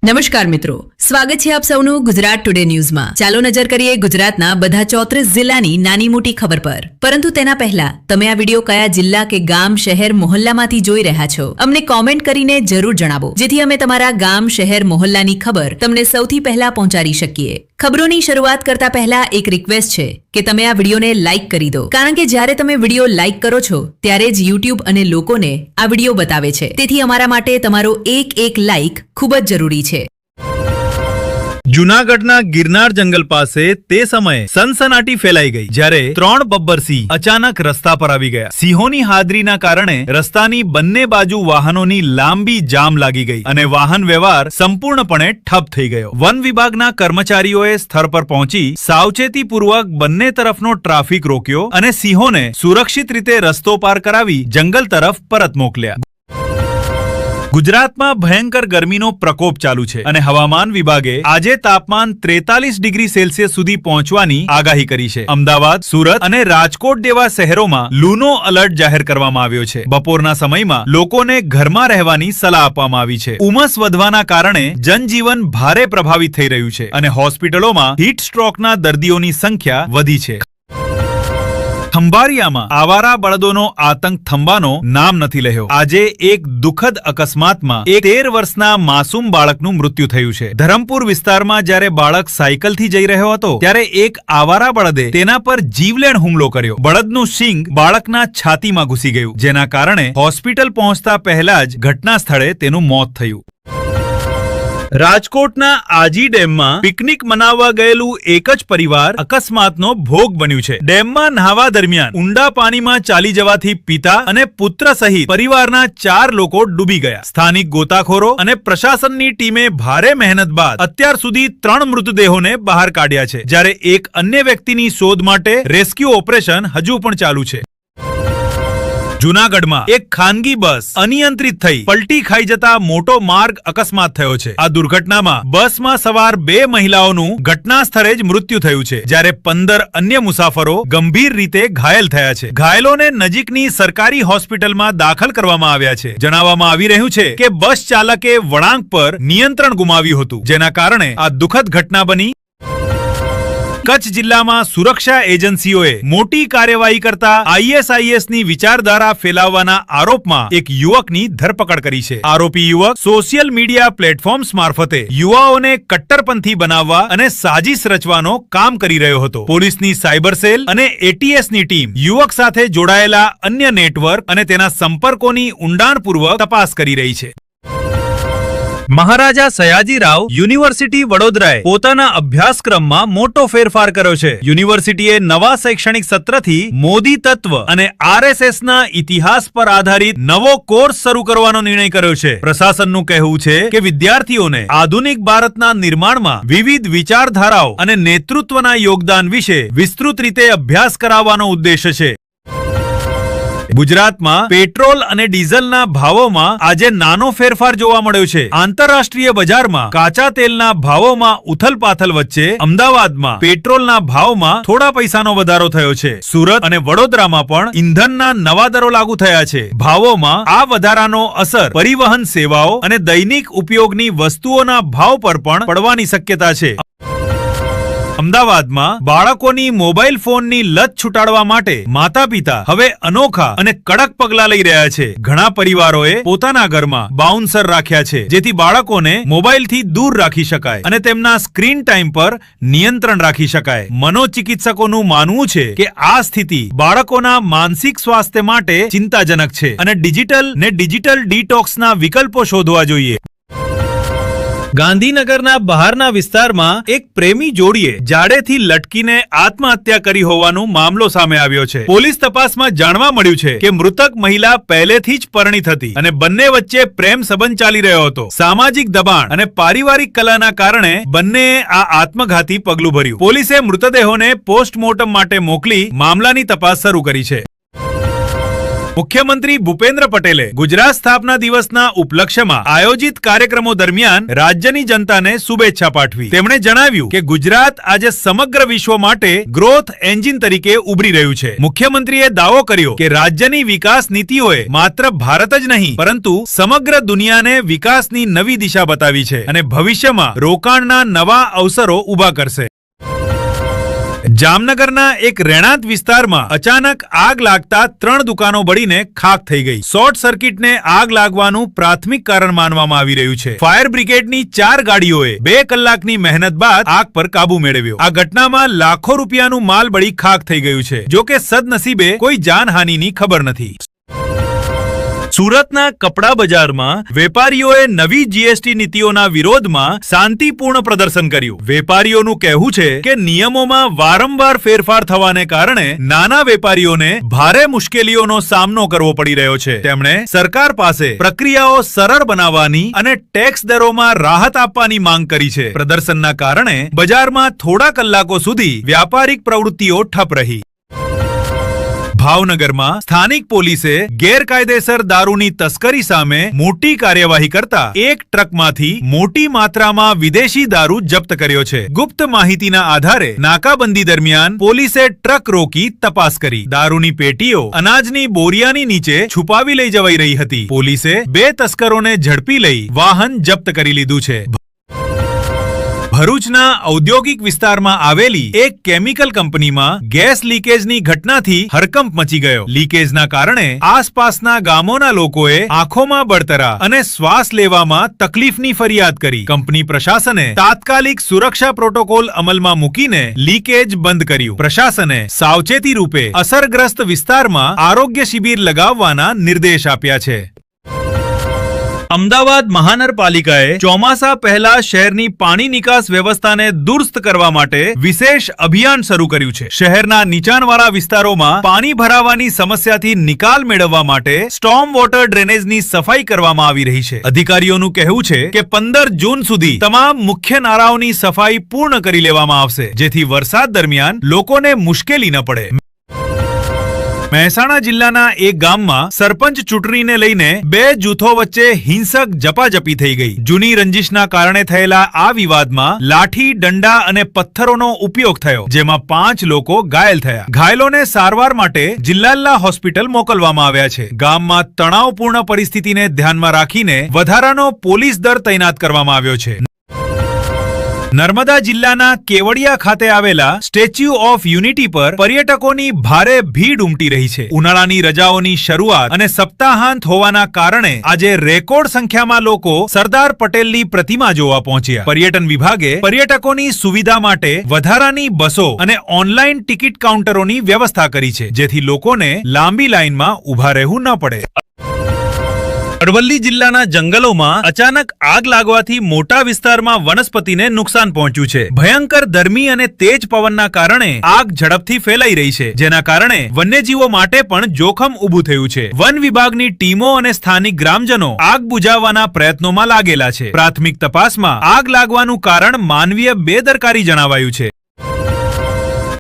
નમસ્કાર મિત્રો, સ્વાગત છે આપ સૌનું ગુજરાત ટુડે ન્યૂઝમાં। ચાલો નજર કરીએ ગુજરાતના બધા 34 જિલ્લાની નાની મોટી ખબર પર। પરંતુ તેના પહેલા તમે આ વિડિયો કયા જિલ્લા કે ગામ, શહેર, મોહલ્લામાંથી જોઈ રહ્યા છો અમને કોમેન્ટ કરીને જરૂર જણાવો, જેથી અમે તમારા ગામ, શહેર, મોહલ્લાની ખબર તમને સૌથી પહેલા પહોંચાડી શકીએ। ખબરોની શરૂઆત કરતા પહેલા એક રિક્વેસ્ટ છે કે તમે આ વિડિયોને લાઈક કરી દો, કારણ કે જ્યારે તમે વિડિયો લાઈક કરો છો ત્યારે જ યુટ્યુબ અને લોકોને આ વિડિયો બતાવે છે। તેથી અમારા માટે તમારો એક લાઈક ખૂબ જ જરૂરી છે। જૂનાગઢના ગિરનાર જંગલ પાસે તે સમયે સનસનાટી ફેલાઈ ગઈ જ્યારે 3 બબ્બર સિંહ અચાનક રસ્તા પર આવી ગયા। સિંહોની હાજરીના કારણે રસ્તાની બંને બાજુ વાહનોની લાંબી જામ લાગી ગઈ અને વાહન વ્યવહાર સંપૂર્ણપણે ઠપ થઈ ગયો। વન વિભાગના કર્મચારીઓએ સ્થળ પર પહોંચી સાવચેતીપૂર્વક બંને તરફનો ટ્રાફિક રોક્યો અને સિંહોને સુરક્ષિત રીતે રસ્તો પાર કરાવી જંગલ તરફ પરત મોકલ્યા। ગુજરાતમાં ભયંકર ગરમીનો પ્રકોપ ચાલુ છે અને હવામાન વિભાગે આજે તાપમાન 43 ડિગ્રી સેલ્સિયસ સુધી પહોંચવાની આગાહી કરી છે। અમદાવાદ, સુરત અને રાજકોટ જેવા શહેરોમાં લૂનો એલર્ટ જાહેર કરવામાં આવ્યો છે। બપોરના સમયમાં લોકોને ઘરમાં રહેવાની સલાહ આપવામાં આવી છે। ઉમસ વધવાના કારણે જનજીવન ભારે પ્રભાવિત થઈ રહ્યું છે અને હોસ્પિટલોમાં હીટ સ્ટ્રોકના દર્દીઓની સંખ્યા વધી છે। ખંભાળિયામાં આવારા બળદોનો આતંક થંભાનો નામ નથી લેયો। આજે એક દુઃખદ અકસ્માતમાં એક 13 વર્ષના માસૂમ બાળકનું મૃત્યુ થયું છે। ધરમપુર વિસ્તારમાં જ્યારે બાળક સાયકલથી જઈ રહ્યો હતો ત્યારે એક આવારા બળદે તેના પર જીવલેણ હુમલો કર્યો। બળદનું શીંગ બાળકના છાતીમાં ઘૂસી ગયું, જેના કારણે હોસ્પિટલ પહોંચતા પહેલા જ ઘટના સ્થળે તેનું મોત થયું। રાજકોટના આજી ડેમમાં પિકનિક મનાવવા ગયેલું એક જ પરિવાર અકસ્માતનો ભોગ બન્યું છે। ડેમમાં નહાવા દરમિયાન ઊંડા પાણીમાં ચાલી જવાથી પિતા અને પુત્ર સહિત પરિવારના 4 લોકો ડૂબી ગયા। સ્થાનિક ગોતાખોરો અને પ્રશાસનની ટીમે ભારે મહેનત બાદ અત્યાર સુધી 3 મૃતદેહોને બહાર કાઢ્યા છે, જ્યારે એક અન્ય વ્યક્તિની શોધ માટે રેસ્ક્યુ ઓપરેશન હજુ પણ ચાલુ છે। જૂનાગઢમાં એક ખાનગી બસ અનિયંત્રિત થઈ પલટી ખાઈ જતા મોટો માર્ગ અકસ્માત થયો છે। આ દુર્ઘટનામાં બસમાં સવાર 2 મહિલાઓનું ઘટના સ્થળે જ મૃત્યુ થયું છે, જ્યારે 15 અન્ય મુસાફરો ગંભીર રીતે ઘાયલ થયા છે। ઘાયલોને નજીકની સરકારી હોસ્પિટલમાં દાખલ કરવામાં આવ્યા છે। જણાવવામાં આવી રહ્યું છે કે બસ ચાલકે વળાંક પર નિયંત્રણ ગુમાવ્યું હતું, જેના કારણે આ દુઃખદ ઘટના બની। કચ્છ જિલ્લામાં સુરક્ષા એજન્સીઓએ મોટી કાર્યવાહી કરતા આઈએસઆઈએસની વિચારધારા ફેલાવવાના આરોપમાં એક યુવકની ધરપકડ કરી છે। આરોપી યુવક સોશિયલ મીડિયા પ્લેટફોર્મ્સ મારફતે યુવાઓને કટ્ટરપંથી બનાવવા અને સાજિશ રચવાનો કામ કરી રહ્યો હતો। પોલીસની સાયબર સેલ અને એટીએસની ટીમ યુવક સાથે જોડાયેલા અન્ય નેટવર્ક અને તેના સંપર્કોની ઊંડાણપૂર્વક તપાસ કરી રહી છે। મહારાજા સયાજીરાવ યુનિવર્સિટી વડોદરાએ પોતાના અભ્યાસક્રમમાં મોટો ફેરફાર કર્યો છે। યુનિવર્સિટીએ નવા શૈક્ષણિક સત્રથી મોદી તત્વ અને આરએસએસના ઇતિહાસ પર આધારિત નવો કોર્સ શરૂ કરવાનો નિર્ણય કર્યો છે। પ્રશાસનનું કહેવું છે કે વિદ્યાર્થીઓને આધુનિક ભારતના નિર્માણમાં વિવિધ વિચારધારાઓ અને નેતૃત્વના યોગદાન વિશે વિસ્તૃત રીતે અભ્યાસ કરાવવાનો ઉદ્દેશ્ય છે। ગુજરાતમાં પેટ્રોલ અને ડીઝલના ભાવોમાં આજે નાનો ફેરફાર જોવા મળ્યો છે। આંતરરાષ્ટ્રીય બજારમાં કાચા તેલના ભાવોમાં ઉથલપાથલ વચ્ચે અમદાવાદમાં પેટ્રોલના ભાવમાં થોડા પૈસાનો વધારો થયો છે। સુરત અને વડોદરામાં પણ ઇંધણના નવા દરો લાગુ થયા છે। ભાવોમાં આ વધારાનો અસર પરિવહન સેવાઓ અને દૈનિક ઉપયોગની વસ્તુઓના ભાવ પર પણ પડવાની શક્યતા છે। અમદાવાદમાં બાળકોની મોબાઈલ ફોનની લત છૂટાડવા માટે માતા પિતા હવે અનોખા અને કડક પગલા લઈ રહ્યા છે। ઘણા પરિવારોએ પોતાના ઘરમાં બાઉન્સર રાખ્યા છે, જેથી બાળકોને મોબાઈલથી દૂર રાખી શકાય અને તેમના સ્ક્રીન ટાઈમ પર નિયંત્રણ રાખી શકાય। મનોચિકિત્સકોનું માનવું છે કે આ સ્થિતિ બાળકોના માનસિક સ્વાસ્થ્ય માટે ચિંતાજનક છે અને ડિજિટલ ડીટોક્સના વિકલ્પો શોધવા જોઈએ। ગાંધીનગરના બહારના વિસ્તારમાં એક પ્રેમી જોડીએ જાડેથી લટકીને આત્મહત્યા કરી હોવાનો મામલો સામે આવ્યો છે। પોલીસ તપાસમાં જાણવા મળ્યું છે કે મૃતક મહિલા પહેલેથી જ પરિણીત હતી અને બંને વચ્ચે પ્રેમ સંબંધ ચાલી રહ્યો હતો। સામાજિક દબાણ અને પારિવારિક કલહના કારણે બંનેએ આ આત્મઘાતી પગલું ભર્યું। પોલીસે મૃતદેહોને પોસ્ટમોર્ટમ માટે મોકલી મામલાની તપાસ શરૂ કરી છે। મુખ્યમંત્રી ભૂપેન્દ્ર પટેલે ગુજરાત સ્થાપના દિવસના ઉપલક્ષ્યમાં આયોજિત કાર્યક્રમો દરમિયાન રાજ્યની જનતાને શુભેચ્છા પાઠવી. તેમણે જણાવ્યું કે ગુજરાત આજે સમગ્ર વિશ્વ માટે ગ્રોથ એન્જિન તરીકે ઉભરી રહ્યું છે. મુખ્યમંત્રીએ દાવો કર્યો કે રાજ્યની વિકાસ નીતિઓએ માત્ર ભારત જ નહીં પરંતુ સમગ્ર દુનિયાને વિકાસની નવી દિશા બતાવી છે અને ભવિષ્યમાં રોકાણના નવા અવસરો ઊભા કરશે. જામનગરના એક રહેણાંક વિસ્તારમાં અચાનક આગ લાગતા 3 દુકાનો બળીને ખાખ થઈ ગઈ. શોર્ટ સર્કિટને આગ લાગવાનું પ્રાથમિક કારણ માનવામાં આવી રહ્યું છે. ફાયર બ્રિગેડની 4 ગાડીઓએ 2 કલાકની મહેનત બાદ આગ પર કાબુ મેળવ્યો. આ ઘટનામાં લાખો રૂપિયાનું માલ બળી ખાખ થઈ ગયું છે. જો કે સદનસીબે કોઈ જાનહાનિની ખબર નથી. સુરતના કપડા બજારમાં વેપારીઓએ નવી જીએસટી નીતિઓના વિરોધમાં શાંતિપૂર્ણ પ્રદર્શન કર્યું. વેપારીઓનું કહેવું છે કે નિયમોમાં વારંવાર ફેરફાર થવાને કારણે નાના વેપારીઓને ભારે મુશ્કેલીઓનો સામનો કરવો પડી રહ્યો છે. તેમણે સરકાર પાસે પ્રક્રિયાઓ સરળ બનાવવાની અને ટેક્સ દરોમાં રાહત આપવાની માંગ કરી છે. પ્રદર્શનના કારણે બજારમાં થોડા કલાકો સુધી વ્યાપારિક પ્રવૃત્તિઓ ઠપ રહી. ભાવનગરમાં સ્થાનિક પોલીસે ગેરકાયદેસર દારૂની તસ્કરી સામે મોટી કાર્યવાહી કરતા એક ટ્રકમાંથી મોટી માત્રામાં વિદેશી દારૂ જપ્ત કર્યો છે. ગુપ્ત માહિતીના આધારે નાકાબંધી દરમિયાન પોલીસે ટ્રક રોકી તપાસ કરી. દારૂની પેટીઓ અનાજની બોરિયાની નીચે છુપાવી લઈ જવાઈ રહી હતી. પોલીસે 2 તસ્કરોને ઝડપી લઈ વાહન જપ્ત કરી લીધું છે. ભરૂચના ઔદ્યોગિક વિસ્તારમાં આવેલી એક કેમિકલ કંપનીમાં ગેસ લીકેજની ઘટનાથી હરકંપ મચી ગયો. લીકેજના કારણે આસપાસના ગામોના લોકોએ આંખોમાં બળતરા અને શ્વાસ લેવામાં તકલીફની ફરિયાદ કરી. કંપની પ્રશાસને તાત્કાલિક સુરક્ષા પ્રોટોકોલ અમલમાં મૂકીને લીકેજ બંધ કર્યું. પ્રશાસને સાવચેતી રૂપે અસરગ્રસ્ત વિસ્તારમાં આરોગ્ય શિબિર લગાવવાના નિર્દેશ આપ્યા છે. અમદાવાદ મહાનગરપાલિકાએ ચોમાસા પહેલા શહેરની પાણી નિકાસ વ્યવસ્થાને દુરસ્ત કરવા માટે વિશેષ અભિયાન શરૂ કર્યું છે. શહેરના નીચાણવાળા વિસ્તારોમાં પાણી ભરાવાની સમસ્યાથી નિકાલ મેળવવા માટે સ્ટોર્મ વોટર ડ્રેનેજની સફાઈ કરવામાં આવી રહી છે. અધિકારીઓનું કહેવું છે કે 15 જૂન સુધી તમામ મુખ્ય નાળાઓની સફાઈ પૂર્ણ કરી લેવામાં આવશે, જેથી વરસાદ દરમિયાન લોકોને મુશ્કેલી ન પડે. મહેસાણા જિલ્લાના એક ગામમાં સરપંચ ચૂંટણીને લઈને 2 જૂથો વચ્ચે હિંસક ઝપાઝપી થઈ ગઈ. જૂની રંજિશના કારણે થયેલા આ વિવાદમાં લાઠી, દંડા અને પથ્થરોનો ઉપયોગ થયો, જેમાં 5 લોકો ઘાયલ થયા. ઘાયલોને સારવાર માટે જિલ્લાલ્લા હોસ્પિટલ મોકલવામાં આવ્યા છે. ગામમાં તણાવપૂર્ણ પરિસ્થિતિને ધ્યાનમાં રાખીને વધારાનો પોલીસ દળ તૈનાત કરવામાં આવ્યો છે. નર્મદા જિલ્લાના કેવડિયા ખાતે આવેલા સ્ટેચ્યુ ઓફ યુનિટી પર પર્યટકોની ભારે ભીડ ઉમટી રહી છે. ઉનાળાની રજાઓની શરૂઆત અને સપ્તાહાંત હોવાના કારણે આજે રેકોર્ડ સંખ્યામાં લોકો સરદાર પટેલની પ્રતિમા જોવા પહોંચ્યા. પર્યટન વિભાગે પર્યટકોની સુવિધા માટે વધારાની બસો અને ઓનલાઈન ટિકિટ કાઉન્ટરોની વ્યવસ્થા કરી છે, જેથી લોકોને લાંબી લાઈનમાં ઊભા રહેવું ન પડે. અરવલ્લી જિલ્લાના જંગલોમાં અચાનક આગ લાગવાથી મોટા વિસ્તારમાં વનસ્પતિને નુકસાન પહોંચ્યું છે. ભયંકર ગરમી અને તેજ પવનના કારણે આગ ઝડપથી ફેલાઈ રહી છે, જેના કારણે વન્યજીવો માટે પણ જોખમ ઊભું થયું છે. વન વિભાગની ટીમો અને સ્થાનિક ગ્રામજનો આગ બુઝાવવાના પ્રયત્નોમાં લાગેલા છે. પ્રાથમિક તપાસમાં આગ લાગવાનું કારણ માનવીય બેદરકારી જણાવાયું છે.